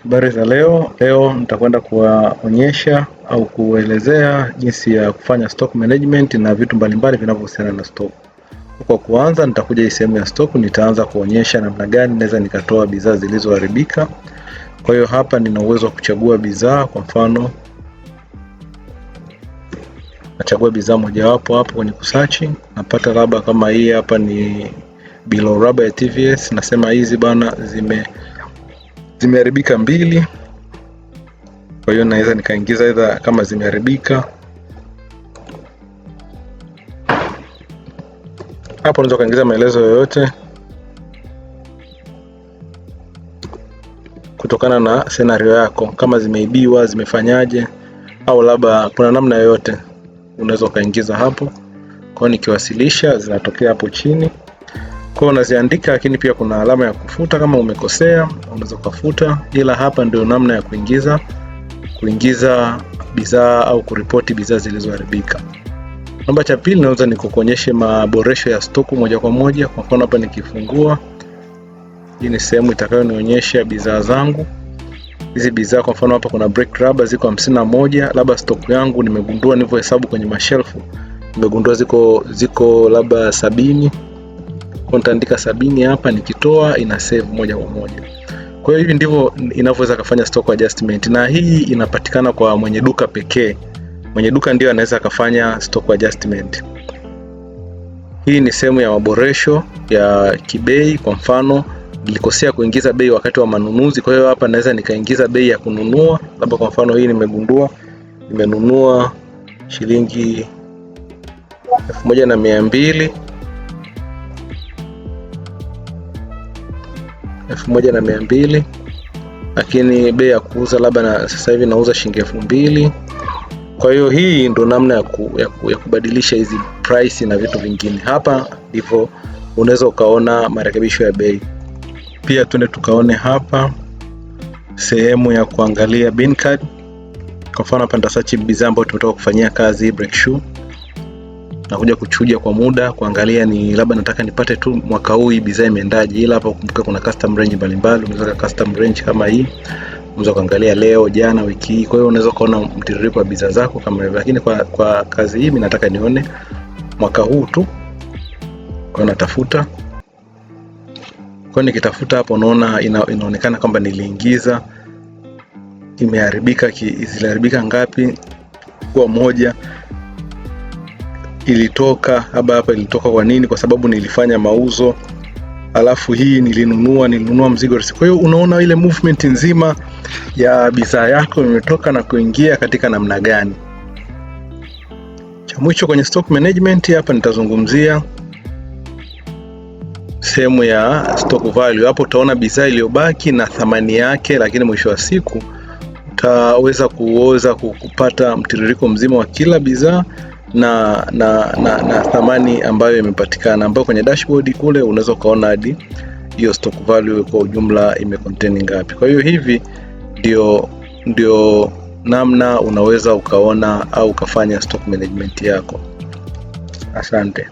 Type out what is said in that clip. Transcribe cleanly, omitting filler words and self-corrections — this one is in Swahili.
Habari za leo. Leo nitakwenda kuwaonyesha au kuelezea jinsi ya kufanya stock management na vitu mbalimbali vinavyohusiana na stock. Kwa kuanza, nitakuja hii sehemu ya stock, nitaanza kuonyesha namna gani naweza nikatoa bidhaa zilizoharibika. Kwa hiyo hapa nina uwezo wa kuchagua bidhaa. Kwa mfano, nachagua bidhaa mojawapo hapo kwenye kusearch, napata labda kama hii hapa ni below rubber ya TVS. Nasema hizi bana zimeharibika mbili. Kwa hiyo naweza nikaingiza either kama zimeharibika. Hapo unaweza kuingiza maelezo yoyote kutokana na scenario yako, kama zimeibiwa, zimefanyaje, au labda kuna namna yoyote unaweza ukaingiza hapo. Kwa hiyo nikiwasilisha zinatokea hapo chini. Kwa hiyo unaziandika, lakini pia kuna alama ya kufuta. Kama umekosea unaweza kufuta, ila hapa ndio namna ya kuingiza bidhaa au kuripoti bidhaa zilizoharibika. Namba cha pili, naweza nikuonyeshe maboresho ya stock moja kwa moja. Kwa mfano hapa nikifungua, hii ni sehemu itakayonionyesha bidhaa zangu. Hizi bidhaa kwa mfano hapa kuna brake rubber ziko 51, labda stock yangu nimegundua nilivyohesabu kwenye mashelfu, nimegundua ziko labda 70. Kwa nitaandika 70 hapa, nikitoa ina save moja kwa moja. Kwa hiyo hivi ndivyo inavyoweza kufanya stock adjustment, na hii inapatikana kwa mwenye duka pekee. Mwenye duka ndio anaweza kufanya stock adjustment. Hii ni sehemu ya maboresho ya kibei. Kwa mfano nilikosea kuingiza bei wakati wa manunuzi, kwa hiyo hapa naweza nikaingiza bei ya kununua. Labda kwa mfano hii nimegundua nimenunua shilingi 1200, lakini bei ya kuuza labda na sasa hivi nauza shilingi 2000. Kwa hiyo hii ndo namna ya kubadilisha hizi price na vitu vingine. Hapa ndivyo unaweza ukaona marekebisho ya bei. Pia twende tukaone hapa sehemu ya kuangalia bin card. Kwa mfano hapa nita search bidhaa ambayo tumetoka kufanyia kazi, brake shoe. Nakuja kuchuja kwa muda kuangalia ni labda nataka nipate tu mwaka huu hii bidhaa imeendaje. Ila hapa kumbuka kuna custom range mbalimbali, unaweza custom range kama hii. Unaweza kuangalia leo, jana, wiki hii. Kwa hiyo unaweza kuona mtiririko wa bidhaa zako kama hivyo. Lakini kwa kazi hii mimi nataka nione mwaka huu tu. Kwa natafuta. Kwa nikitafuta hapo unaona inaonekana kwamba niliingiza imeharibika, ziliharibika ngapi? Kwa moja ilitoka hapa ilitoka kwa nini? Kwa sababu nilifanya mauzo. Alafu hii nilinunua mzigo. Kwa hiyo unaona ile movement nzima ya bidhaa yako imetoka na kuingia katika namna gani. Cha mwisho kwenye stock management hapa nitazungumzia sehemu ya stock value. Hapo utaona bidhaa iliyobaki na thamani yake, lakini mwisho wa siku utaweza kupata mtiririko mzima wa kila bidhaa na thamani ambayo imepatikana, ambayo kwenye dashboard kule unaweza ukaona hadi hiyo stock value kwa ujumla imecontain ngapi. Kwa hiyo hivi ndio namna unaweza ukaona au ukafanya stock management yako. Asante.